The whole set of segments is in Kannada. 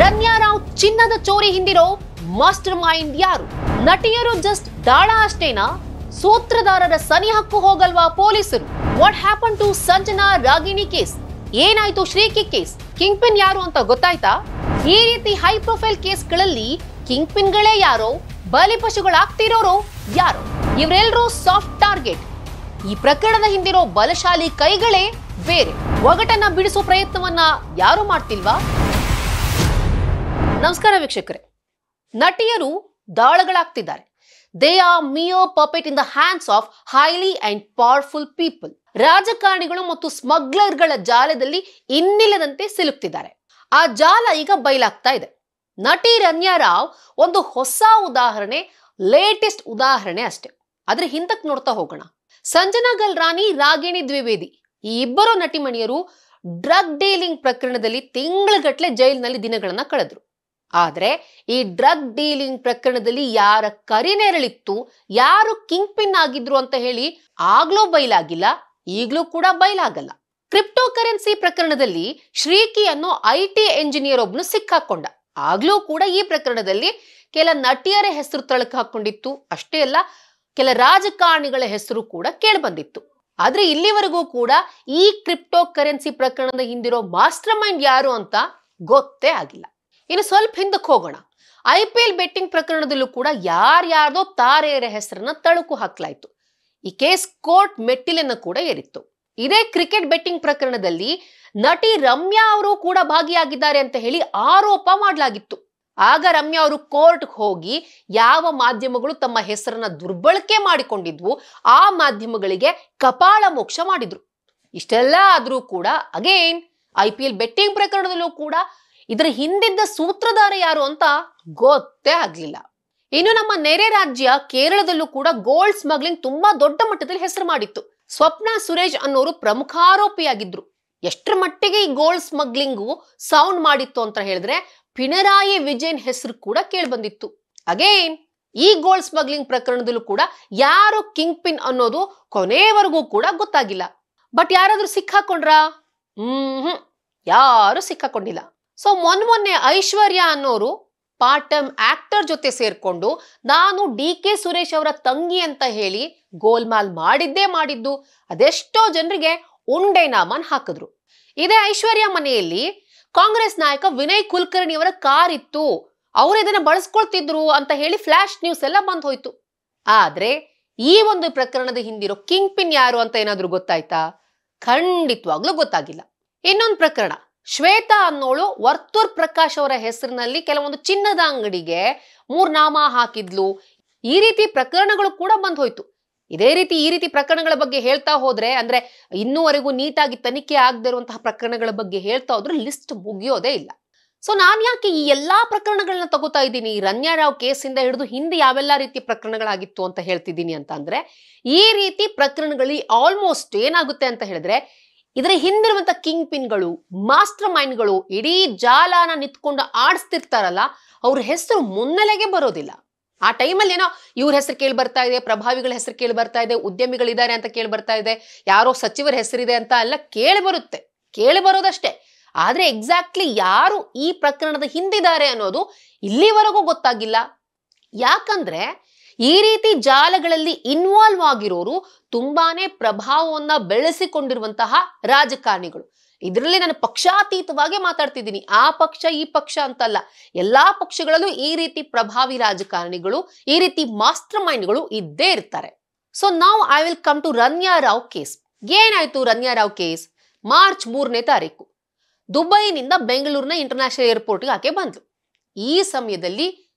ರನ್ಯಾ ರಾವ್ ಚಿನ್ನದ ಚೋರಿ ಹಿಂದಿರೋ ಮಾಸ್ಟರ್ ಮೈಂಡ್ ಯಾರು? ನಟಿಯರು ಜಸ್ಟ್ ದಾಳ ಅಷ್ಟೇನಾ? ಸೂತ್ರಧಾರರ ಸನಿಹಕ್ಕೂ ಹೋಗಲ್ವಾ ಪೊಲೀಸರು? What happen to Sanjana Ragini case? ಏನಾಯ್ತು ಶ್ರೀಕಿ ಕೇಸ್? ಕಿಂಗ್ ಪಿನ್ ಯಾರು ಅಂತ ಗೊತ್ತಾಯ್ತಾ? ಈ ರೀತಿ ಹೈ ಪ್ರೊಫೈಲ್ ಕೇಸ್ಗಳಲ್ಲಿ ಕಿಂಗ್ ಪಿನ್ಗಳೇ ಯಾರೋ, ಬಲಿಪಶುಗಳಾಗ್ತಿರೋರು ಯಾರೋ? ಇವರೆಲ್ಲರೂ ಸಾಫ್ಟ್ ಟಾರ್ಗೆಟ್. ಈ ಪ್ರಕರಣದ ಹಿಂದಿರೋ ಬಲಶಾಲಿ ಕೈಗಳೇ ಬೇರೆ. ಒಗಟನ್ನ ಬಿಡಿಸೋ ಪ್ರಯತ್ನವನ್ನ ಯಾರು ಮಾಡ್ತಿಲ್ವಾ? ನಮಸ್ಕಾರ ವೀಕ್ಷಕರೇ. ನಟಿಯರು ದಾಳಗಳಾಗ್ತಿದ್ದಾರೆ. They are mere puppet in the hands of highly and powerful people. ರಾಜಕಾರಣಿಗಳು ಮತ್ತು ಸ್ಮಗ್ಲರ್ಗಳ ಜಾಲದಲ್ಲಿ ಇನ್ನಿಲ್ಲದಂತೆ ಸಿಲುಕ್ತಿದ್ದಾರೆ. ಆ ಜಾಲ ಈಗ ಬಯಲಾಗ್ತಾ ಇದೆ. ನಟಿ ರನ್ಯಾ ರಾವ್ ಒಂದು ಹೊಸ ಉದಾಹರಣೆ, ಲೇಟೆಸ್ಟ್ ಉದಾಹರಣೆ ಅಷ್ಟೇ. ಆದ್ರೆ ಹಿಂದಕ್ಕೆ ನೋಡ್ತಾ ಹೋಗೋಣ. ಸಂಜನಾ ಗಲ್ರಾನಿ, ರಾಗಿಣಿ ದ್ವಿವೇದಿ ಈ ಇಬ್ಬರು ನಟಿಮಣಿಯರು ಡ್ರಗ್ ಡೀಲಿಂಗ್ ಪ್ರಕರಣದಲ್ಲಿ ತಿಂಗಳಗಟ್ಟಲೆ ಜೈಲಿನಲ್ಲಿ ದಿನಗಳನ್ನ ಕಳೆದ್ರು. ಆದ್ರೆ ಈ ಡ್ರಗ್ ಡೀಲಿಂಗ್ ಪ್ರಕರಣದಲ್ಲಿ ಯಾರ ಕರಿನೆರಳಿತ್ತು, ಯಾರು ಕಿಂಗ್ ಪಿನ್ ಆಗಿದ್ರು ಅಂತ ಹೇಳಿ ಆಗ್ಲೂ ಬಯಲಾಗಿಲ್ಲ, ಈಗ್ಲೂ ಕೂಡ ಬಯಲಾಗಲ್ಲ. ಕ್ರಿಪ್ಟೋ ಕರೆನ್ಸಿ ಪ್ರಕರಣದಲ್ಲಿ ಶ್ರೀಕಿ ಅನ್ನೋ IT ಎಂಜಿನಿಯರ್ ಒಬ್ನು ಸಿಕ್ಕಾಕೊಂಡ. ಆಗ್ಲೂ ಕೂಡ ಈ ಪ್ರಕರಣದಲ್ಲಿ ಕೆಲ ನಟಿಯರ ಹೆಸರು ತಳಕು ಹಾಕೊಂಡಿತ್ತು. ಅಷ್ಟೇ ಅಲ್ಲ, ಕೆಲ ರಾಜಕಾರಣಿಗಳ ಹೆಸರು ಕೂಡ ಕೇಳಿಬಂದಿತ್ತು. ಆದ್ರೆ ಇಲ್ಲಿವರೆಗೂ ಕೂಡ ಈ ಕ್ರಿಪ್ಟೋ ಕರೆನ್ಸಿ ಪ್ರಕರಣದ ಹಿಂದಿರೋ ಮಾಸ್ಟರ್ ಮೈಂಡ್ ಯಾರು ಅಂತ ಗೊತ್ತೇ ಆಗಿಲ್ಲ. ಇನ್ನು ಸ್ವಲ್ಪ ಹಿಂದಕ್ಕೆ ಹೋಗೋಣ. IPL ಬೆಟ್ಟಿಂಗ್ ಪ್ರಕರಣದಲ್ಲೂ ಕೂಡ ಯಾರ್ಯಾರ್ದೋ ತಾರೆಯರ ಹೆಸರನ್ನ ತಳುಕು ಹಾಕ್ಲಾಯ್ತು. ಈ ಕೇಸ್ ಕೋರ್ಟ್ ಮೆಟ್ಟಿಲನ್ನು ಕೂಡ ಏರಿತ್ತು. ಇದೇ ಕ್ರಿಕೆಟ್ ಬೆಟ್ಟಿಂಗ್ ಪ್ರಕರಣದಲ್ಲಿ ನಟಿ ರಮ್ಯಾ ಅವರು ಕೂಡ ಭಾಗಿಯಾಗಿದ್ದಾರೆ ಅಂತ ಹೇಳಿ ಆರೋಪ ಮಾಡಲಾಗಿತ್ತು. ಆಗ ರಮ್ಯಾ ಅವರು ಕೋರ್ಟ್ ಹೋಗಿ ಯಾವ ಮಾಧ್ಯಮಗಳು ತಮ್ಮ ಹೆಸರನ್ನ ದುರ್ಬಳಕೆ ಮಾಡಿಕೊಂಡಿದ್ವು ಆ ಮಾಧ್ಯಮಗಳಿಗೆ ಕಪಾಳ ಮೋಕ್ಷ ಮಾಡಿದ್ರು. ಇಷ್ಟೆಲ್ಲ ಆದ್ರೂ ಕೂಡ ಅಗೇನ್ IPL ಬೆಟ್ಟಿಂಗ್ ಪ್ರಕರಣದಲ್ಲೂ ಕೂಡ ಇದರ ಹಿಂದಿದ್ದ ಸೂತ್ರಧಾರ ಯಾರು ಅಂತ ಗೊತ್ತೇ ಆಗ್ಲಿಲ್ಲ. ಇನ್ನು ನಮ್ಮ ನೆರೆ ರಾಜ್ಯ ಕೇರಳದಲ್ಲೂ ಕೂಡ ಗೋಲ್ಡ್ ಸ್ಮಗ್ಲಿಂಗ್ ತುಂಬಾ ದೊಡ್ಡ ಮಟ್ಟದಲ್ಲಿ ಹೆಸರು ಮಾಡಿತ್ತು. ಸ್ವಪ್ನ ಸುರೇಶ್ ಅನ್ನೋರು ಪ್ರಮುಖ ಆರೋಪಿಯಾಗಿದ್ರು. ಎಷ್ಟರ ಮಟ್ಟಿಗೆ ಈ ಗೋಲ್ಡ್ ಸ್ಮಗ್ಲಿಂಗು ಸೌಂಡ್ ಮಾಡಿತ್ತು ಅಂತ ಹೇಳಿದ್ರೆ ಪಿಣರಾಯಿ ವಿಜಯನ್ ಹೆಸರು ಕೂಡ ಕೇಳ್ಬಂದಿತ್ತು. ಅಗೇನ್ ಈ ಗೋಲ್ಡ್ ಸ್ಮಗ್ಲಿಂಗ್ ಪ್ರಕರಣದಲ್ಲೂ ಕೂಡ ಯಾರು ಕಿಂಗ್ ಪಿನ್ ಅನ್ನೋದು ಕೊನೆವರೆಗೂ ಕೂಡ ಗೊತ್ತಾಗಿಲ್ಲ. ಬಟ್ ಯಾರಾದ್ರೂ ಸಿಕ್ಕಾಕೊಂಡ್ರಾ? ಯಾರು ಸಿಕ್ಕಾಕೊಂಡಿಲ್ಲ. ಸೊ ಮೊನ್ನೆ ಐಶ್ವರ್ಯ ಅನ್ನೋರು ಪಾರ್ಟ್ ಟೈಮ್ ಆಕ್ಟರ್ ಜೊತೆ ಸೇರ್ಕೊಂಡು ನಾನು DK ಸುರೇಶ್ ಅವರ ತಂಗಿ ಅಂತ ಹೇಳಿ ಗೋಲ್ಮಾಲ್ ಮಾಡಿದ್ದು ಅದೆಷ್ಟೋ ಜನರಿಗೆ ಉಂಡೆ ನಾಮನ್ ಹಾಕಿದ್ರು. ಇದೇ ಐಶ್ವರ್ಯ ಮನೆಯಲ್ಲಿ ಕಾಂಗ್ರೆಸ್ ನಾಯಕ ವಿನಯ್ ಕುಲಕರ್ಣಿ ಅವರ ಕಾರ್ ಇತ್ತು, ಅವರು ಇದನ್ನ ಬಳಸ್ಕೊಳ್ತಿದ್ರು ಅಂತ ಹೇಳಿ ಫ್ಲಾಶ್ ನ್ಯೂಸ್ ಎಲ್ಲ ಬಂದ್ ಹೋಯ್ತು. ಆದ್ರೆ ಈ ಒಂದು ಪ್ರಕರಣದ ಹಿಂದಿರೋ ಕಿಂಗ್ ಪಿನ್ ಯಾರು ಅಂತ ಏನಾದ್ರೂ ಗೊತ್ತಾಯ್ತಾ? ಖಂಡಿತವಾಗ್ಲೂ ಗೊತ್ತಾಗಿಲ್ಲ. ಇನ್ನೊಂದು ಪ್ರಕರಣ, ಶ್ವೇತಾ ಅನ್ನೋಳು ವರ್ತೂರ್ ಪ್ರಕಾಶ್ ಅವರ ಹೆಸರಿನಲ್ಲಿ ಕೆಲವೊಂದು ಚಿನ್ನದ ಅಂಗಡಿಗೆ 3 ನಾಮ ಹಾಕಿದ್ಲು. ಈ ರೀತಿ ಪ್ರಕರಣಗಳು ಕೂಡ ಬಂದ್ ಹೋಯ್ತು. ಇದೇ ರೀತಿ ಈ ರೀತಿ ಪ್ರಕರಣಗಳ ಬಗ್ಗೆ ಹೇಳ್ತಾ ಹೋದ್ರೆ, ಅಂದ್ರೆ ಇನ್ನೂವರೆಗೂ ನೀಟಾಗಿ ತನಿಖೆ ಆಗದೆ ಇರುವಂತಹ ಪ್ರಕರಣಗಳ ಬಗ್ಗೆ ಹೇಳ್ತಾ ಹೋದ್ರೆ ಲಿಸ್ಟ್ ಮುಗಿಯೋದೇ ಇಲ್ಲ. ಸೊ ನಾನ್ ಯಾಕೆ ಈ ಎಲ್ಲಾ ಪ್ರಕರಣಗಳನ್ನ ತಗೋತಾ ಇದ್ದೀನಿ, ರನ್ಯಾ ರಾವ್ ಕೇಸಿಂದ ಹಿಡಿದು ಹಿಂದೆ ಯಾವೆಲ್ಲಾ ರೀತಿ ಪ್ರಕರಣಗಳಾಗಿತ್ತು ಅಂತ ಹೇಳ್ತಿದ್ದೀನಿ ಅಂತ ಅಂದ್ರೆ, ಈ ರೀತಿ ಪ್ರಕರಣಗಳಲ್ಲಿ ಆಲ್ಮೋಸ್ಟ್ ಏನಾಗುತ್ತೆ ಅಂತ ಹೇಳಿದ್ರೆ ಇದರ ಹಿಂದಿರುವಂತ ಕಿಂಗ್ ಪಿನ್ಗಳು, ಮಾಸ್ಟರ್ ಮೈಂಡ್ಗಳು ಇಡೀ ಜಾಲಾನ ನಿಂತ್ಕೊಂಡು ಆಡಿಸ್ತಿರ್ತಾರಲ್ಲ, ಅವ್ರ ಹೆಸರು ಮುನ್ನೆಲೆಗೆ ಬರೋದಿಲ್ಲ. ಆ ಟೈಮಲ್ಲಿ ಏನೋ ಇವ್ರ ಹೆಸರು ಕೇಳಿ ಬರ್ತಾ ಇದೆ, ಪ್ರಭಾವಿಗಳ ಹೆಸರು ಕೇಳಿ ಬರ್ತಾ ಇದೆ, ಉದ್ಯಮಿಗಳಿದ್ದಾರೆ ಅಂತ ಕೇಳಿ ಬರ್ತಾ ಇದೆ, ಯಾರೋ ಸಚಿವರ ಹೆಸರಿದೆ ಅಂತ ಎಲ್ಲ ಕೇಳಿ ಬರೋದಷ್ಟೇ. ಆದ್ರೆ ಎಕ್ಸಾಕ್ಟ್ಲಿ ಯಾರು ಈ ಪ್ರಕರಣದ ಹಿಂದಿದ್ದಾರೆ ಅನ್ನೋದು ಇಲ್ಲಿವರೆಗೂ ಗೊತ್ತಾಗಿಲ್ಲ. ಯಾಕಂದ್ರೆ ಈ ರೀತಿ ಜಾಲಗಳಲ್ಲಿ ಇನ್ವಾಲ್ವ್ ಆಗಿರೋರು ತುಂಬಾನೇ ಪ್ರಭಾವವನ್ನ ಬೆಳೆಸಿಕೊಂಡಿರುವಂತಹ ರಾಜಕಾರಣಿಗಳು. ಇದರಲ್ಲಿ ನಾನು ಪಕ್ಷಾತೀತವಾಗಿ ಮಾತಾಡ್ತಿದ್ದೀನಿ. ಆ ಪಕ್ಷ ಈ ಪಕ್ಷ ಅಂತಲ್ಲ, ಎಲ್ಲಾ ಪಕ್ಷಗಳಲ್ಲೂ ಈ ರೀತಿ ಪ್ರಭಾವಿ ರಾಜಕಾರಣಿಗಳು, ಈ ರೀತಿ ಮಾಸ್ಟರ್ ಮೈಂಡ್ಗಳು ಇದ್ದೇ ಇರ್ತಾರೆ. So now I will come to Ranya Rao case. ಏನಾಯ್ತು ರನ್ಯಾ ರಾವ್ ಕೇಸ್? ಮಾರ್ಚ್ 3ನೇ ತಾರೀಕು ದುಬೈನಿಂದ ಬೆಂಗಳೂರಿನ ಇಂಟರ್ನ್ಯಾಷನಲ್ ಏರ್ಪೋರ್ಟ್ಗೆ ಆಕೆ ಬಂದ್ಲು. ಈ ಸಮಯದಲ್ಲಿ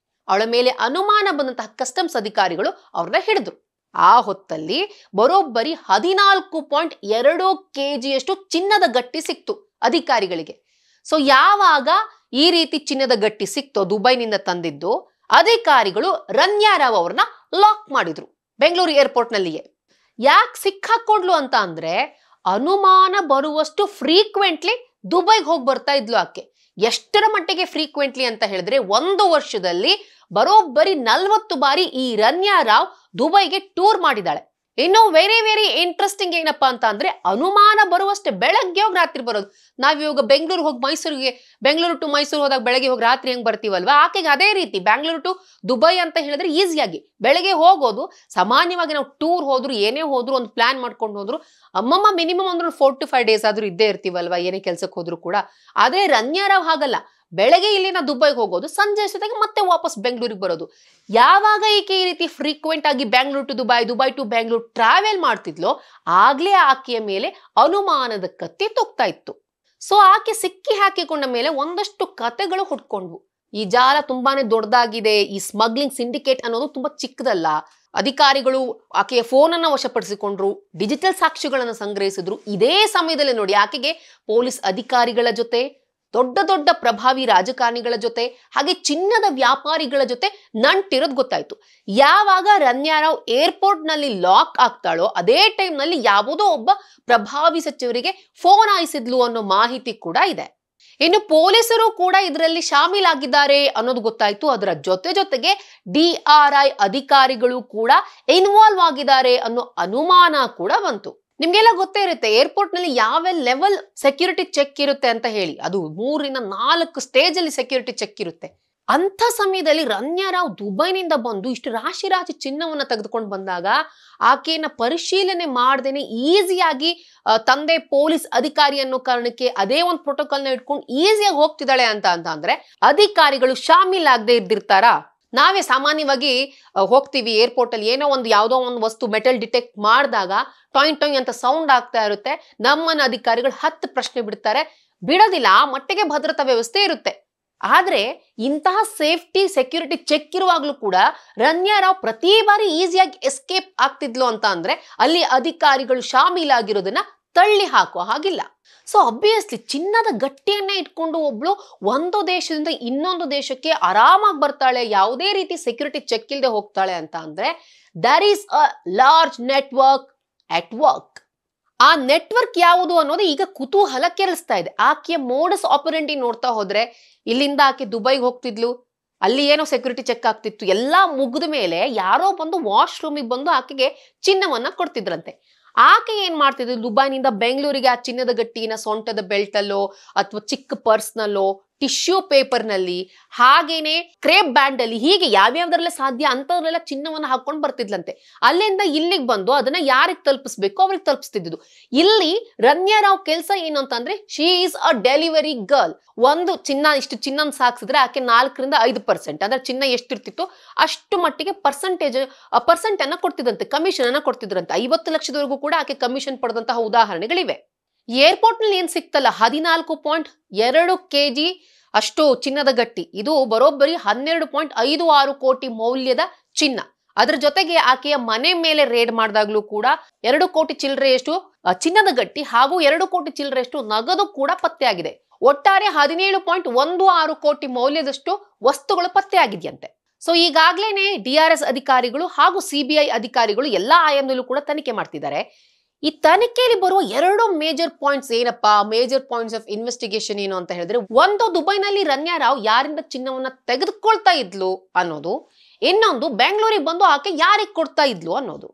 ಅವಳ ಮೇಲೆ ಅನುಮಾನ ಬಂದಂತಹ ಕಸ್ಟಮ್ಸ್ ಅಧಿಕಾರಿಗಳು ಅವ್ರನ್ನ ಹಿಡಿದ್ರು. ಆ ಹೊತ್ತಲ್ಲಿ ಬರೋಬ್ಬರಿ 14.2 kgಯಷ್ಟು ಚಿನ್ನದ ಗಟ್ಟಿ ಸಿಕ್ತು ಅಧಿಕಾರಿಗಳಿಗೆ. ಸೊ ಯಾವಾಗ ಈ ರೀತಿ ಚಿನ್ನದ ಗಟ್ಟಿ ಸಿಕ್ತೋ ದುಬೈನಿಂದ ತಂದಿದ್ದು, ಅಧಿಕಾರಿಗಳು ರನ್ಯಾ ರಾವ್ ಅವ್ರನ್ನ ಲಾಕ್ ಮಾಡಿದ್ರು ಬೆಂಗಳೂರು ಏರ್ಪೋರ್ಟ್ ನಲ್ಲಿಯೇ. ಯಾಕೆ ಸಿಕ್ಕಾಕೊಂಡ್ಲು ಅಂತ ಅಂದ್ರೆ, ಅನುಮಾನ ಬರುವಷ್ಟು ಫ್ರೀಕ್ವೆಂಟ್ಲಿ ದುಬೈಗೆ ಹೋಗಿ ಬರ್ತಾ ಇದ್ಲು ಆಕೆ. ಎಷ್ಟರ ಮಟ್ಟಿಗೆ ಫ್ರೀಕ್ವೆಂಟ್ಲಿ ಅಂತ ಹೇಳಿದ್ರೆ 1 ವರ್ಷದಲ್ಲಿ ಬರೋಬ್ಬರಿ 40 ಬಾರಿ ಈ ರನ್ಯಾ ರಾವ್ ದುಬೈಗೆ ಟೂರ್ ಮಾಡಿದಾಳೆ. ಇನ್ನು ವೆರಿ ವೆರಿ ಇಂಟ್ರೆಸ್ಟಿಂಗ್ ಏನಪ್ಪಾ ಅಂತ ಅಂದ್ರೆ ಅನುಮಾನ ಬರುವಷ್ಟೇ ಬೆಳಗ್ಗೆ ಹೋಗಿ ರಾತ್ರಿ ಬರೋದು. ನಾವ್ ಇವಾಗ ಬೆಂಗಳೂರು ಹೋಗಿ ಮೈಸೂರಿಗೆ, ಬೆಂಗಳೂರು ಟು ಮೈಸೂರು ಹೋದಾಗ ಬೆಳಗ್ಗೆ ಹೋಗಿ ರಾತ್ರಿ ಹೆಂಗ್ ಬರ್ತೀವಲ್ವಾ, ಆಕೆಗೆ ಅದೇ ರೀತಿ ಬೆಂಗಳೂರು ಟು ದುಬೈ ಅಂತ ಹೇಳಿದ್ರೆ ಈಸಿಯಾಗಿ ಬೆಳಗ್ಗೆ ಹೋಗೋದು. ಸಾಮಾನ್ಯವಾಗಿ ನಾವು ಟೂರ್ ಹೋದ್ರು ಏನೇ ಹೋದ್ರು ಒಂದು ಪ್ಲಾನ್ ಮಾಡ್ಕೊಂಡು ಹೋದ್ರು ಅಮ್ಮಮ್ಮ ಮಿನಿಮಮ್ ಅಂದ್ರೆ 4 to 5 days ಆದ್ರೂ ಇದ್ದೇ ಇರ್ತೀವಲ್ವಾ ಏನೇ ಕೆಲ್ಸಕ್ಕೆ ಹೋದ್ರು ಕೂಡ. ಆದ್ರೆ ರನ್ಯಾರಾವ್ ಹಾಗಲ್ಲ, ಬೆಳಗ್ಗೆ ಇಲ್ಲಿನ ದುಬೈಗೆ ಹೋಗೋದು, ಸಂಜೆ ಅಷ್ಟೊತ್ತಿಗೆ ಮತ್ತೆ ವಾಪಸ್ ಬೆಂಗಳೂರಿಗೆ ಬರೋದು. ಯಾವಾಗ ಈಕೆ ಈ ರೀತಿ ಫ್ರೀಕ್ವೆಂಟ್ ಆಗಿ Bengaluru to Dubai, Dubai to Bengaluru travel ಮಾಡ್ತಿದ್ಲೋ ಆಗ್ಲೇ ಆಕೆಯ ಮೇಲೆ ಅನುಮಾನದ ಕತ್ತಿ ತೂಗ್ತಾ ಇತ್ತು. ಸೊ ಆಕೆ ಸಿಕ್ಕಿ ಹಾಕಿಕೊಂಡ ಮೇಲೆ ಒಂದಷ್ಟು ಕತೆಗಳು ಹುಟ್ಕೊಂಡ್ವು. ಈ ಜಾಲ ತುಂಬಾನೇ ದೊಡ್ಡದಾಗಿದೆ, ಈ ಸ್ಮಗ್ಲಿಂಗ್ ಸಿಂಡಿಕೇಟ್ ಅನ್ನೋದು ತುಂಬಾ ಚಿಕ್ಕದಲ್ಲ. ಅಧಿಕಾರಿಗಳು ಆಕೆಯ ಫೋನ್ ಅನ್ನ ವಶಪಡಿಸಿಕೊಂಡ್ರು, ಡಿಜಿಟಲ್ ಸಾಕ್ಷಿಗಳನ್ನು ಸಂಗ್ರಹಿಸಿದ್ರು. ಇದೇ ಸಮಯದಲ್ಲಿ ನೋಡಿ ಆಕೆಗೆ ಪೊಲೀಸ್ ಅಧಿಕಾರಿಗಳ ಜೊತೆ, ದೊಡ್ಡ ದೊಡ್ಡ ಪ್ರಭಾವಿ ರಾಜಕಾರಣಿಗಳ ಜೊತೆ, ಹಾಗೆ ಚಿನ್ನದ ವ್ಯಾಪಾರಿಗಳ ಜೊತೆ ನಂಟಿರೋದು ಗೊತ್ತಾಯ್ತು. ಯಾವಾಗ ರನ್ಯಾರಾವ್ ಏರ್ಪೋರ್ಟ್ ನಲ್ಲಿ ಲಾಕ್ ಆಗ್ತಾಳೋ ಅದೇ ಟೈಮ್ ನಲ್ಲಿ ಯಾವುದೋ ಒಬ್ಬ ಪ್ರಭಾವಿ ಸಚಿವರಿಗೆ ಫೋನ್ ಆಯಿಸಿದ್ಲು ಅನ್ನೋ ಮಾಹಿತಿ ಕೂಡ ಇದೆ. ಇನ್ನು ಪೊಲೀಸರು ಕೂಡ ಇದರಲ್ಲಿ ಶಾಮೀಲಾಗಿದ್ದಾರೆ ಅನ್ನೋದು ಗೊತ್ತಾಯ್ತು. ಅದರ ಜೊತೆಗೆ DRI ಅಧಿಕಾರಿಗಳು ಕೂಡ ಇನ್ವಾಲ್ವ್ ಆಗಿದ್ದಾರೆ ಅನ್ನೋ ಅನುಮಾನ ಕೂಡ ಬಂತು. ನಿಮ್ಗೆಲ್ಲ ಗೊತ್ತೇ ಇರುತ್ತೆ ಏರ್ಪೋರ್ಟ್ ನಲ್ಲಿ ಯಾವ ಲೆವೆಲ್ ಸೆಕ್ಯೂರಿಟಿ ಚೆಕ್ ಇರುತ್ತೆ ಅಂತ ಹೇಳಿ. ಅದು 3 ರಿಂದ 4 ಸ್ಟೇಜ್ ಅಲ್ಲಿ ಸೆಕ್ಯೂರಿಟಿ ಚೆಕ್ ಇರುತ್ತೆ. ಅಂತ ಸಮಯದಲ್ಲಿ ರನ್ಯಾರಾವ್ ದುಬೈನಿಂದ ಬಂದು ಇಷ್ಟು ರಾಶಿ ರಾಶಿ ಚಿನ್ನವನ್ನ ತೆಗೆದುಕೊಂಡು ಬಂದಾಗ ಆಕೆಯನ್ನ ಪರಿಶೀಲನೆ ಮಾಡ್ದೇನೆ ಈಸಿಯಾಗಿ ತಂದೆ ಪೊಲೀಸ್ ಅಧಿಕಾರಿ ಅನ್ನೋ ಕಾರಣಕ್ಕೆ ಅದೇ ಒಂದು ಪ್ರೋಟೋಕಾಲ್ ನ ಇಟ್ಕೊಂಡು ಈಸಿಯಾಗಿ ಹೋಗ್ತಿದ್ದಾಳೆ ಅಂತ ಅಂದ್ರೆ ಅಧಿಕಾರಿಗಳು ಶಾಮೀಲಾಗದೆ ಇದ್ದಿರ್ತಾರಾ? ನಾವೇ ಸಾಮಾನ್ಯವಾಗಿ ಹೋಗ್ತೀವಿ ಏರ್ಪೋರ್ಟ್ ಅಲ್ಲಿ, ಏನೋ ಒಂದು ಯಾವುದೋ ಒಂದು ವಸ್ತು ಮೆಟಲ್ ಡಿಟೆಕ್ಟ್ ಮಾಡಿದಾಗ ಟಾಯಿಂಗ್ ಟಾಯಿಂಗ್ ಅಂತ ಸೌಂಡ್ ಆಗ್ತಾ ಇರುತ್ತೆ. ನಮ್ಮನ್ನ ಅಧಿಕಾರಿಗಳು 10 ಪ್ರಶ್ನೆ ಬಿಡ್ತಾರೆ, ಬಿಡೋದಿಲ್ಲ. ಆ ಮಟ್ಟಿಗೆ ಭದ್ರತಾ ವ್ಯವಸ್ಥೆ ಇರುತ್ತೆ. ಆದ್ರೆ ಇಂತಹ ಸೇಫ್ಟಿ ಸೆಕ್ಯೂರಿಟಿ ಚೆಕ್ ಇರುವಾಗ್ಲೂ ಕೂಡ ರನ್ಯಾರಾವ್ ಪ್ರತಿ ಬಾರಿ ಈಸಿಯಾಗಿ ಎಸ್ಕೇಪ್ ಆಗ್ತಿದ್ಲು ಅಂತ ಅಂದ್ರೆ ಅಲ್ಲಿ ಅಧಿಕಾರಿಗಳು ಶಾಮೀಲಾಗಿರೋದನ್ನ ತಳ್ಳಿ ಹಾಕುವ ಹಾಗಿಲ್ಲ. ಸೊ ಅಬ್ವಿಯಸ್ಲಿ ಚಿನ್ನದ ಗಟ್ಟಿಯನ್ನ ಇಟ್ಕೊಂಡು ಒಬ್ಳು ಒಂದು ದೇಶದಿಂದ ಇನ್ನೊಂದು ದೇಶಕ್ಕೆ ಆರಾಮಾಗಿ ಬರ್ತಾಳೆ, ಯಾವುದೇ ರೀತಿ ಸೆಕ್ಯೂರಿಟಿ ಚೆಕ್ ಇಲ್ಲದೆ ಹೋಗ್ತಾಳೆ ಅಂತ ಅಂದ್ರೆ there is a large network at work. ಆ ನೆಟ್ವರ್ಕ್ ಯಾವುದು ಅನ್ನೋದು ಈಗ ಕುತೂಹಲ ಕೆರಳಿಸ್ತಾ ಇದೆ. ಆಕೆಯ ಮೋಡಸ್ ಆಪರೆಂಡಿ ನೋಡ್ತಾ ಹೋದ್ರೆ ಇಲ್ಲಿಂದ ಆಕೆ ದುಬೈಗೆ ಹೋಗ್ತಿದ್ಲು, ಅಲ್ಲಿ ಏನೋ ಸೆಕ್ಯೂರಿಟಿ ಚೆಕ್ ಆಗ್ತಿತ್ತು, ಎಲ್ಲಾ ಮುಗಿದ ಮೇಲೆ ಯಾರೋ ಬಂದು ವಾಶ್ರೂಮಿಗೆ ಬಂದು ಆಕೆಗೆ ಚಿನ್ನವನ್ನ ಕೊಡ್ತಿದ್ರಂತೆ. ಆಕೆ ಏನ್ ಮಾಡ್ತಿದ್ಲು, ದುಬೈನಿಂದ ಬೆಂಗಳೂರಿಗೆ ಆ ಚಿನ್ನದ ಗಟ್ಟಿನ ಸೊಂಟದ ಬೆಲ್ಟ್ ಅಲ್ಲೋ ಅಥವಾ ಚಿಕ್ಕ ಪರ್ಸ್ ನಲ್ಲೋ, ಟಿಶ್ಯೂ ಪೇಪರ್ ನಲ್ಲಿ, ಹಾಗೇನೆ ಕ್ರೇಪ್ ಬ್ಯಾಂಡ್ ಅಲ್ಲಿ, ಹೀಗೆ ಯಾವ್ಯಾವ್ದ್ರಲ್ಲ ಸಾಧ್ಯ ಅಂತವ್ರೆಲ್ಲ ಚಿನ್ನವನ್ನ ಹಾಕೊಂಡು ಬರ್ತಿದ್ಲಂತೆ. ಅಲ್ಲಿಂದ ಇಲ್ಲಿಗೆ ಬಂದು ಅದನ್ನ ಯಾರಿಗೆ ತಲುಪಿಸ್ಬೇಕು ಅವ್ರಿಗೆ ತಲುಪಿಸ್ತಿದ್ದು. ಇಲ್ಲಿ ರನ್ಯಾರಾವ್ ಕೆಲಸ ಏನು ಅಂತಂದ್ರೆ she is a delivery girl. ಒಂದು ಚಿನ್ನ ಇಷ್ಟು ಚಿನ್ನ ಸಾಕ್ಸಿದ್ರೆ ಆಕೆ 4 ರಿಂದ 5% ಅಂದ್ರೆ ಚಿನ್ನ ಎಷ್ಟಿರ್ತಿತ್ತು ಅಷ್ಟು ಮಟ್ಟಿಗೆ ಪರ್ಸೆಂಟ್ ಅನ್ನ ಕೊಡ್ತಿದ್ದಂತೆ, ಕಮಿಷನ್ ಅನ್ನ ಕೊಡ್ತಿದ್ರಂತೆ. 50 ಲಕ್ಷದವರೆಗೂ ಕೂಡ ಆಕೆ ಕಮಿಷನ್ ಪಡೆದಂತಹ ಉದಾಹರಣೆಗಳಿವೆ. ಏರ್ಪೋರ್ಟ್ ನಲ್ಲಿ ಏನ್ ಸಿಕ್ತಲ್ಲ 14.2 kg ಅಷ್ಟು ಚಿನ್ನದ ಗಟ್ಟಿ, ಇದು ಬರೋಬ್ಬರಿ 12.56 ಕೋಟಿ ಮೌಲ್ಯದ ಚಿನ್ನ. ಅದರ ಜೊತೆಗೆ ಆಕೆಯ ಮನೆ ಮೇಲೆ ರೇಡ್ ಮಾಡಿದಾಗ್ಲೂ ಕೂಡ 2 ಕೋಟಿ ಚಿಲ್ಲರೆಯಷ್ಟು ಚಿನ್ನದ ಗಟ್ಟಿ ಹಾಗೂ 2 ಕೋಟಿ ಚಿಲ್ಲರೆಯಷ್ಟು ನಗದು ಕೂಡ ಪತ್ತೆಯಾಗಿದೆ. ಒಟ್ಟಾರೆ 17.16 ಕೋಟಿ ಮೌಲ್ಯದಷ್ಟು ವಸ್ತುಗಳು ಪತ್ತೆಯಾಗಿದೆಯಂತೆ. ಸೊ ಈಗಾಗ್ಲೇನೆ DRS ಅಧಿಕಾರಿಗಳು ಹಾಗೂ CBI ಅಧಿಕಾರಿಗಳು ಎಲ್ಲಾ ಆಯಾಮದಲ್ಲೂ ಕೂಡ ತನಿಖೆ ಮಾಡ್ತಿದ್ದಾರೆ. ಈ ತನಿಖೆಯಲ್ಲಿ ಬರುವ 2 ಮೇಜರ್ ಪಾಯಿಂಟ್ಸ್ ಏನಪ್ಪಾ, ಮೇಜರ್ ಪಾಯಿಂಟ್ಸ್ ಆಫ್ ಇನ್ವೆಸ್ಟಿಗೇಷನ್ ಏನು ಅಂತ ಹೇಳಿದ್ರೆ, ಒಂದು ದುಬೈನಲ್ಲಿ ರನ್ಯಾರಾವ್ ಯಾರಿಂದ ಚಿನ್ನವನ್ನ ತೆಗೆದುಕೊಳ್ತಾ ಇದ್ಲು ಅನ್ನೋದು, ಇನ್ನೊಂದು ಬೆಂಗಳೂರಿಗೆ ಬಂದು ಆಕೆ ಯಾರಿಗೆ ಕೊಡ್ತಾ ಇದ್ಲು ಅನ್ನೋದು.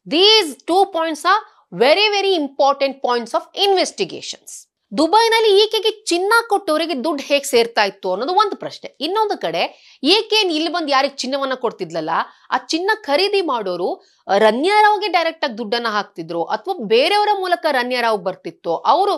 These 2 points are very very important points of investigations. ದುಬೈನಲ್ಲಿ ಈಕೆಗೆ ಚಿನ್ನ ಕೊಟ್ಟವರಿಗೆ ದುಡ್ಡು ಹೇಗೆ ಸೇರ್ತಾ ಇತ್ತು ಅನ್ನೋದು ಒಂದು ಪ್ರಶ್ನೆ. ಇನ್ನೊಂದು ಕಡೆ ಈಕೆನ್ ಇಲ್ಲಿ ಬಂದು ಯಾರಿಗೆ ಚಿನ್ನವನ್ನ ಕೊಡ್ತಿದ್ಲಲ್ಲ, ಆ ಚಿನ್ನ ಖರೀದಿ ಮಾಡೋರು ರನ್ಯಾರಾವ್ಗೆ ಡೈರೆಕ್ಟ್ ಆಗಿ ದುಡ್ಡನ್ನ ಹಾಕ್ತಿದ್ರು ಅಥವಾ ಬೇರೆಯವರ ಮೂಲಕ ರನ್ಯಾರಾವ್ ಬರ್ತಿತ್ತು, ಅವರು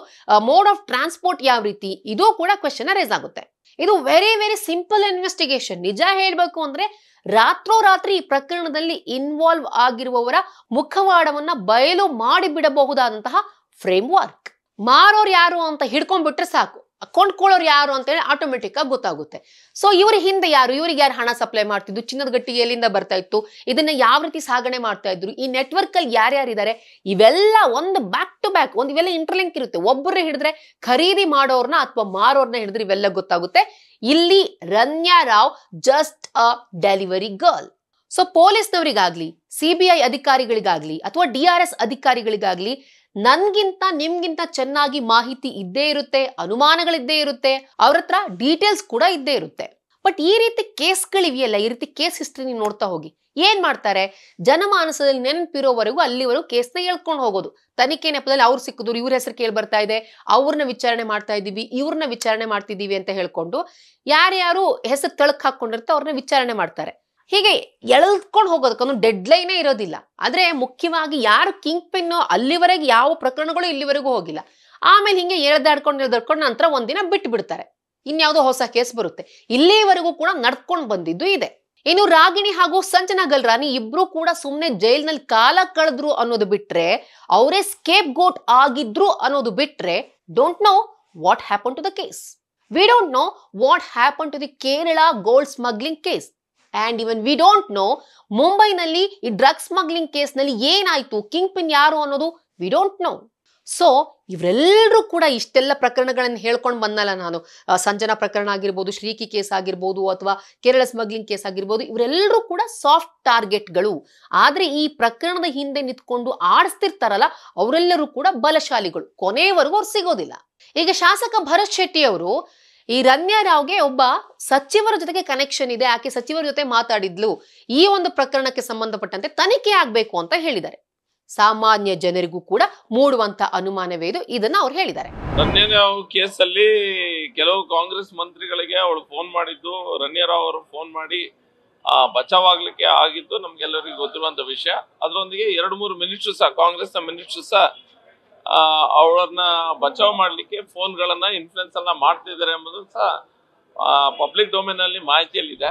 ಮೋಡ್ ಆಫ್ ಟ್ರಾನ್ಸ್ಪೋರ್ಟ್ ಯಾವ ರೀತಿ, ಇದು ಕೂಡ ಕ್ವೆಶ್ಚನ್ ರೇಸ್ ಆಗುತ್ತೆ. ಇದು ವೆರಿ ವೆರಿ ಸಿಂಪಲ್ ಇನ್ವೆಸ್ಟಿಗೇಷನ್. ನಿಜ ಹೇಳ್ಬೇಕು ಅಂದ್ರೆ ರಾತ್ರೋರಾತ್ರಿ ಈ ಪ್ರಕರಣದಲ್ಲಿ ಇನ್ವಾಲ್ವ್ ಆಗಿರುವವರ ಮುಖವಾಡವನ್ನ ಬಯಲು ಮಾಡಿಬಿಡಬಹುದಾದಂತಹ ಫ್ರೇಮ್ ವರ್ಕ್. ಮಾರೋರು ಯಾರು ಅಂತ ಹಿಡ್ಕೊಂಡ್ಬಿಟ್ರೆ ಸಾಕು, ಕೊಂಡ್ಕೊಳ್ಳೋರು ಯಾರು ಅಂತ ಹೇಳಿ ಆಟೋಮೆಟಿಕ್ ಆಗಿ ಗೊತ್ತಾಗುತ್ತೆ. ಸೊ ಇವ್ರ ಹಿಂದೆ ಯಾರು, ಇವ್ರಿಗೆ ಯಾರು ಹಣ ಸಪ್ಲೈ ಮಾಡ್ತಿದ್ರು, ಚಿನ್ನದ ಗಟ್ಟಿ ಎಲ್ಲಿಂದ ಬರ್ತಾ ಇತ್ತು, ಇದನ್ನ ಯಾವ ರೀತಿ ಸಾಗಣೆ ಮಾಡ್ತಾ ಇದ್ರು, ಈ ನೆಟ್ವರ್ಕ್ ಅಲ್ಲಿ ಯಾರ್ಯಾರಿದ್ದಾರೆ, ಇವೆಲ್ಲ ಒಂದು ಬ್ಯಾಕ್ ಟು ಬ್ಯಾಕ್ ಒಂದು ಇವೆಲ್ಲ ಇಂಟರ್ಲಿಂಕ್ ಇರುತ್ತೆ. ಒಬ್ಬರೇ ಹಿಡಿದ್ರೆ ಖರೀದಿ ಮಾಡೋರ್ನ ಅಥವಾ ಮಾರೋರ್ನ ಹಿಡಿದ್ರೆ ಇವೆಲ್ಲ ಗೊತ್ತಾಗುತ್ತೆ. ಇಲ್ಲಿ Ranya Rao just a delivery girl. So ಪೊಲೀಸ್ನವರಿಗಾಗ್ಲಿ, CBI ಅಧಿಕಾರಿಗಳಿಗಾಗ್ಲಿ ಅಥವಾ DRS ಅಧಿಕಾರಿಗಳಿಗಾಗ್ಲಿ ನನ್ಗಿಂತ ನಿಮ್ಗಿಂತ ಚೆನ್ನಾಗಿ ಮಾಹಿತಿ ಇದ್ದೇ ಇರುತ್ತೆ, ಅನುಮಾನಗಳಿದ್ದೇ ಇರುತ್ತೆ, ಅವ್ರ ಹತ್ರ ಡೀಟೇಲ್ಸ್ ಕೂಡ ಇದ್ದೇ ಇರುತ್ತೆ. ಬಟ್ ಈ ರೀತಿ ಕೇಸ್ಗಳಿವೆಯಲ್ಲ, ಈ ರೀತಿ ಕೇಸ್ ಹಿಸ್ಟ್ರಿ ನೀವು ನೋಡ್ತಾ ಹೋಗಿ ಏನ್ ಮಾಡ್ತಾರೆ, ಜನಮಾನಸದಲ್ಲಿ ನೆನಪಿರೋವರೆಗೂ ಅಲ್ಲಿವರೆಗೂ ಕೇಸ್ನ ಹೇಳ್ಕೊಂಡು ಹೋಗೋದು. ತನಿಖೆ ನೆಪದಲ್ಲಿ ಅವ್ರು ಸಿಕ್ಕಿದ್ರು, ಇವ್ರ ಹೆಸರು ಕೇಳಿ ಬರ್ತಾ ಇದೆ, ಅವ್ರನ್ನ ವಿಚಾರಣೆ ಮಾಡ್ತಾ ಇದ್ದೀವಿ, ಇವ್ರನ್ನ ವಿಚಾರಣೆ ಮಾಡ್ತಿದ್ದೀವಿ ಅಂತ ಹೇಳ್ಕೊಂಡು ಯಾರ್ಯಾರು ಹೆಸರು ತಳಕ್ ಹಾಕೊಂಡಿರ್ತಾರೆ ಅವ್ರನ್ನ ವಿಚಾರಣೆ ಮಾಡ್ತಾರೆ. ಹೀಗೆ ಎಳೆದ್ಕೊಂಡು ಹೋಗೋದಕ್ಕೆ ಡೆಡ್ ಲೈನೇ ಇರೋದಿಲ್ಲ. ಆದ್ರೆ ಮುಖ್ಯವಾಗಿ ಯಾರು ಕಿಂಗ್ ಪಿನ್ ಅಲ್ಲಿವರೆಗೆ ಯಾವ ಪ್ರಕರಣಗಳು ಇಲ್ಲಿವರೆಗೂ ಹೋಗಿಲ್ಲ, ಆಮೇಲೆ ಹಿಂಗೆ ಎಳೆದಾಡ್ಕೊಂಡು ನಂತರ ಒಂದಿನ ಬಿಟ್ಟು ಬಿಡ್ತಾರೆ, ಇನ್ಯಾವುದೋ ಹೊಸ ಕೇಸ್ ಬರುತ್ತೆ. ಇಲ್ಲಿವರೆಗೂ ಕೂಡ ನಡ್ಕೊಂಡು ಬಂದಿದ್ದು ಇದೆ. ಇನ್ನು ರಾಗಿಣಿ ಹಾಗೂ ಸಂಜನಾ ಗಲ್ರಾನಿ ಇಬ್ರು ಕೂಡ ಸುಮ್ನೆ ಜೈಲ್ನಲ್ಲಿ ಕಾಲ ಕಳೆದ್ರು ಅನ್ನೋದು ಬಿಟ್ರೆ, ಅವರೇ ಸ್ಕೇಪ್ ಗೋಟ್ ಆಗಿದ್ರು ಅನ್ನೋದು ಬಿಟ್ರೆ, don't know what happen to the case. We don't know what happen to the Kerala gold smuggling case. And even we don't know ಮುಂಬೈನಲ್ಲಿ ಈ ಡ್ರಗ್ ಸ್ಮಗ್ಲಿಂಗ್ ಕೇಸ್ ನಲ್ಲಿ ಏನಾಯ್ತು, ಕಿಂಗ್ ಪಿನ್ ಯಾರು ಅನ್ನೋದು ವಿ ಡೋಂಟ್ ನೋ. ಸೊ ಇವರೆಲ್ಲರೂ ಕೂಡ ಇಷ್ಟೆಲ್ಲ ಪ್ರಕರಣಗಳನ್ನು ಹೇಳ್ಕೊಂಡು ಬಂದಲ್ಲ ನಾನು, ಸಂಜನಾ ಪ್ರಕರಣ ಆಗಿರ್ಬೋದು, ಶ್ರೀಕಿ ಕೇಸ್ ಆಗಿರ್ಬೋದು, ಅಥವಾ ಕೇರಳ ಸ್ಮಗ್ಲಿಂಗ್ ಕೇಸ್ ಆಗಿರ್ಬೋದು, ಇವರೆಲ್ಲರೂ ಕೂಡ ಸಾಫ್ಟ್ ಟಾರ್ಗೆಟ್ಗಳು. ಆದ್ರೆ ಈ ಪ್ರಕರಣದ ಹಿಂದೆ ನಿಂತ್ಕೊಂಡು ಆಡಿಸ್ತಿರ್ತಾರಲ್ಲ ಅವರೆಲ್ಲರೂ ಕೂಡ ಬಲಶಾಲಿಗಳು, ಕೊನೆಯವರೆಗೂ ಅವ್ರು ಸಿಗೋದಿಲ್ಲ. ಈಗ ಶಾಸಕ ಭರತ್ ಶೆಟ್ಟಿ ಅವರು ಈ ರನ್ಯಾ ರಾವ್ಗೆ ಒಬ್ಬ ಸಚಿವರ ಜೊತೆಗೆ ಕನೆಕ್ಷನ್ ಇದೆ, ಆಕೆ ಸಚಿವರ ಜೊತೆ ಮಾತಾಡಿದ್ಲು, ಈ ಒಂದು ಪ್ರಕರಣಕ್ಕೆ ಸಂಬಂಧಪಟ್ಟಂತೆ ತನಿಖೆ ಆಗ್ಬೇಕು ಅಂತ ಹೇಳಿದ್ದಾರೆ. ಸಾಮಾನ್ಯ ಜನರಿಗೂ ಕೂಡ ಮೂಡುವಂತ ಅನುಮಾನವೇ ಇದು, ಇದನ್ನ ಅವ್ರು ಹೇಳಿದ್ದಾರೆ. ರನ್ಯಾ ರಾವ್ ಕೇಸಲ್ಲಿ ಕೆಲವು ಕಾಂಗ್ರೆಸ್ ಮಂತ್ರಿಗಳಿಗೆ ಅವಳು ಫೋನ್ ಮಾಡಿದ್ದು, ರನ್ಯಾ ರಾವ್ ಅವರು ಫೋನ್ ಮಾಡಿ ಬಚಾವ್ ಆಗ್ಲಿಕ್ಕೆ ಆಗಿದ್ದು ನಮ್ಗೆಲ್ಲರಿಗೂ ಗೊತ್ತಿರುವಂತ ವಿಷಯ. ಅದರೊಂದಿಗೆ 2-3 ಮಿನಿಸ್ಟರ್ಸ್, ಕಾಂಗ್ರೆಸ್ನ ಮಿನಿಸ್ಟರ್ಸ್ ಅವಳನ್ನ ಬಚಾವ್ ಮಾಡ್ಲಿಕ್ಕೆ ಫೋನ್ಗಳನ್ನ ಇನ್ಫ್ಲುಯೆನ್ಸ್ ಅನ್ನ ಮಾಡ್ತಿದ್ದಾರೆ ಎಂಬುದು ಸಹ ಪಬ್ಲಿಕ್ ಡೊಮೇನ್ ಅಲ್ಲಿ ಮಾಹಿತಿಯಲ್ಲಿದೆ.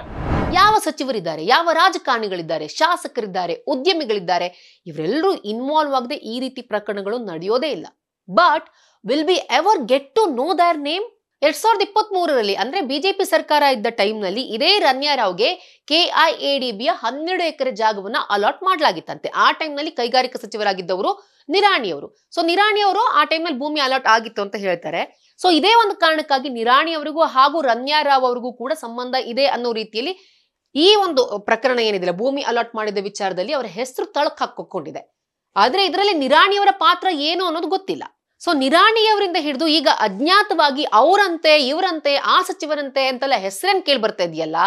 ಯಾವ ಸಚಿವರಿದ್ದಾರೆ, ಯಾವ ರಾಜಕಾರಣಿಗಳಿದ್ದಾರೆ, ಶಾಸಕರಿದ್ದಾರೆ, ಉದ್ಯಮಿಗಳಿದ್ದಾರೆ, ಇವರೆಲ್ಲರೂ ಇನ್ವಾಲ್ವ್ ಆಗದೆ ಈ ರೀತಿ ಪ್ರಕರಣಗಳು ನಡೆಯೋದೇ ಇಲ್ಲ. But will be ever get to know their name? 2023ರಲ್ಲಿ ಅಂದ್ರೆ ಬಿಜೆಪಿ ಸರ್ಕಾರ ಇದ್ದ ಟೈಮ್ ನಲ್ಲಿ ಇದೇ ರನ್ಯಾ ರಾವ್ಗೆ KIADBಯ 12 ಎಕರೆ ಜಾಗವನ್ನ ಅಲಾಟ್ ಮಾಡಲಾಗಿತ್ತಂತೆ. ಆ ಟೈಮ್ ನಲ್ಲಿ ಕೈಗಾರಿಕಾ ಸಚಿವರಾಗಿದ್ದವರು ನಿರಾಣಿ ಅವರು. ಸೊ ನಿರಾಣಿ ಅವರು ಆ ಟೈಮ್ ನಲ್ಲಿ ಭೂಮಿ ಅಲಾಟ್ ಆಗಿತ್ತು ಅಂತ ಹೇಳ್ತಾರೆ. ಸೊ ಇದೇ ಒಂದು ಕಾರಣಕ್ಕಾಗಿ ನಿರಾಣಿ ಅವರಿಗೂ ಹಾಗೂ ರನ್ಯಾ ರಾವ್ ಅವರಿಗೂ ಕೂಡ ಸಂಬಂಧ ಇದೆ ಅನ್ನೋ ರೀತಿಯಲ್ಲಿ ಈ ಒಂದು ಪ್ರಕರಣ ಏನಿದೆ, ಭೂಮಿ ಅಲಾಟ್ ಮಾಡಿದ ವಿಚಾರದಲ್ಲಿ ಅವರ ಹೆಸರು ತಳಕ್ ಹಾಕೊಂಡಿದೆ. ಆದ್ರೆ ಇದರಲ್ಲಿ ನಿರಾಣಿಯವರ ಪಾತ್ರ ಏನು ಅನ್ನೋದು ಗೊತ್ತಿಲ್ಲ. ಸೊ ನಿರಾಣಿಯವರಿಂದ ಹಿಡಿದು ಈಗ ಅಜ್ಞಾತವಾಗಿ ಅವರಂತೆ ಇವರಂತೆ ಆ ಸಚಿವರಂತೆ ಅಂತೆಲ್ಲ ಹೆಸರನ್ನು ಕೇಳಿ ಬರ್ತಾ ಇದೆಯಲ್ಲ,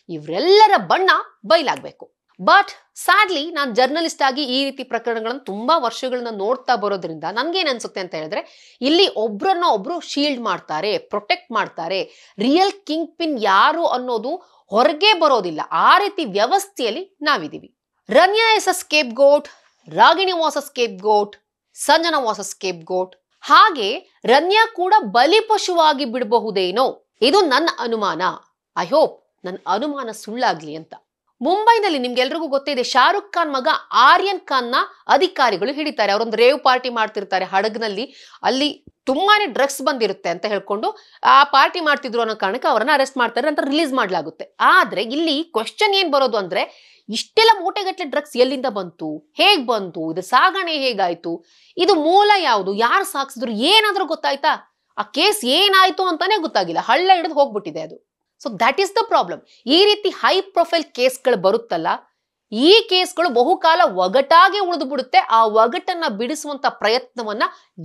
ಇವರೆಲ್ಲರ ಬಣ್ಣ ಬಯಲಾಗಬೇಕು. ಬಟ್ ಸ್ಯಾಡ್ಲಿ ನಾನು ಜರ್ನಲಿಸ್ಟ್ ಆಗಿ ಈ ರೀತಿ ಪ್ರಕರಣಗಳನ್ನು ತುಂಬಾ ವರ್ಷಗಳನ್ನ ನೋಡ್ತಾ ಬರೋದ್ರಿಂದ ನನ್ಗೇನ್ ಅನ್ಸುತ್ತೆ ಅಂತ ಹೇಳಿದ್ರೆ, ಇಲ್ಲಿ ಒಬ್ರನ್ನ ಒಬ್ರು ಶೀಲ್ಡ್ ಮಾಡ್ತಾರೆ, ಪ್ರೊಟೆಕ್ಟ್ ಮಾಡ್ತಾರೆ. ರಿಯಲ್ ಕಿಂಗ್ ಪಿನ್ ಯಾರು ಅನ್ನೋದು ಹೊರಗೆ ಬರೋದಿಲ್ಲ. ಆ ರೀತಿ ವ್ಯವಸ್ಥೆಯಲ್ಲಿ ನಾವಿದೀವಿ. Ranya is a scapegoat, Ragini was a scapegoat, Sanjana was a scapegoat. ಹಾಗೆ ರನ್ಯಾ ಕೂಡ ಬಲಿಪಶುವಾಗಿ ಬಿಡಬಹುದೇನೋ, ಇದು ನನ್ನ ಅನುಮಾನ. ಐ ಹೋಪ್ ನನ್ನ ಅನುಮಾನ ಸುಳ್ಳಾಗ್ಲಿ ಅಂತ. ಮುಂಬೈನಲ್ಲಿ ನಿಮ್ಗೆಲ್ರಿಗೂ ಗೊತ್ತಿದೆ, ಶಾರುಖ್ ಖಾನ್ ಮಗ ಆರ್ಯನ್ ಖಾನ್ ನ ಅಧಿಕಾರಿಗಳು ಹಿಡಿತಾರೆ. ಅವರೊಂದು ರೇವ್ ಪಾರ್ಟಿ ಮಾಡ್ತಿರ್ತಾರೆ ಹಡಗ್ನಲ್ಲಿ, ಅಲ್ಲಿ ತುಂಬಾನೇ ಡ್ರಗ್ಸ್ ಬಂದಿರುತ್ತೆ ಅಂತ ಹೇಳ್ಕೊಂಡು ಆ ಪಾರ್ಟಿ ಮಾಡ್ತಿದ್ರು ಅನ್ನೋ ಕಾರಣಕ್ಕೆ ಅವರನ್ನ ಅರೆಸ್ಟ್ ಮಾಡ್ತಾರೆ, ಅಂತ ರಿಲೀಸ್ ಮಾಡ್ಲಾಗುತ್ತೆ. ಆದ್ರೆ ಇಲ್ಲಿ ಕ್ವೆಶ್ಚನ್ ಏನ್ ಬರೋದು ಅಂದ್ರೆ, ಇಷ್ಟೆಲ್ಲ ಮೂಟೆಗಟ್ಟಲೆ ಡ್ರಗ್ಸ್ ಎಲ್ಲಿಂದ ಬಂತು, ಹೇಗ್ ಬಂತು, ಇದು ಸಾಗಣೆ ಹೇಗಾಯ್ತು, ಇದು ಮೂಲ ಯಾವುದು, ಯಾರು ಸಾಗಿಸಿದ್ರು, ಏನಾದ್ರೂ ಗೊತ್ತಾಯ್ತಾ? ಆ ಕೇಸ್ ಏನಾಯ್ತು ಅಂತಾನೆ ಗೊತ್ತಾಗಿಲ್ಲ, ಹಳ್ಳ ಹಿಡಿದು ಹೋಗ್ಬಿಟ್ಟಿದೆ ಅದು. So that is the problem. ಈ ರೀತಿ ಹೈ ಪ್ರೊಫೈಲ್ ಕೇಸ್ಗಳು ಬರುತ್ತಲ್ಲ, ಈ ಕೇಸ್ಗಳು ಬಹುಕಾಲ ಒಗಟಾಗಿ ಉಳಿದು ಬಿಡುತ್ತೆ. ಆ ಒಗಟನ್ನ ಬಿಡಿಸುವಂತ ಪ್ರಯತ್ನವನ್ನ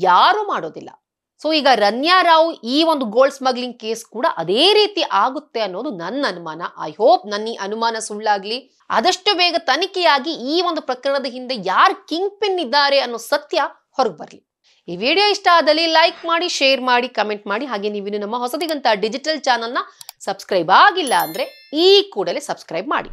ಯಾರು ಮಾಡೋದಿಲ್ಲ. ಸೊ ಈಗ ರನ್ಯಾ ರಾವ್ ಈ ಒಂದು ಗೋಲ್ಡ್ ಸ್ಮಗ್ಲಿಂಗ್ ಕೇಸ್ ಕೂಡ ಅದೇ ರೀತಿ ಆಗುತ್ತೆ ಅನ್ನೋದು ನನ್ನ ಅನುಮಾನ. ಐ ಹೋಪ್ ನನ್ನ ಈ ಅನುಮಾನ ಸುಳ್ಳಾಗ್ಲಿ. ಆದಷ್ಟು ಬೇಗ ತನಿಖೆಯಾಗಿ ಈ ಒಂದು ಪ್ರಕರಣದ ಹಿಂದೆ ಯಾರು ಕಿಂಗ್ ಪಿನ್ ಇದ್ದಾರೆ ಅನ್ನೋ ಸತ್ಯ ಹೊರಗೆ ಬರ್ಲಿ. ಈ ವಿಡಿಯೋ ಇಷ್ಟ ಆದಲ್ಲಿ ಲೈಕ್ ಮಾಡಿ, ಶೇರ್ ಮಾಡಿ, ಕಮೆಂಟ್ ಮಾಡಿ. ಹಾಗೆ ನೀವು ನಮ್ಮ ಹೊಸದಿಗಂತ ಡಿಜಿಟಲ್ ಚಾನಲ್ನ ಸಬ್ಸ್ಕ್ರೈಬ್ ಆಗಿಲ್ಲ ಅಂದ್ರೆ ಈ ಕೂಡಲೇ ಸಬ್ಸ್ಕ್ರೈಬ್ ಮಾಡಿ.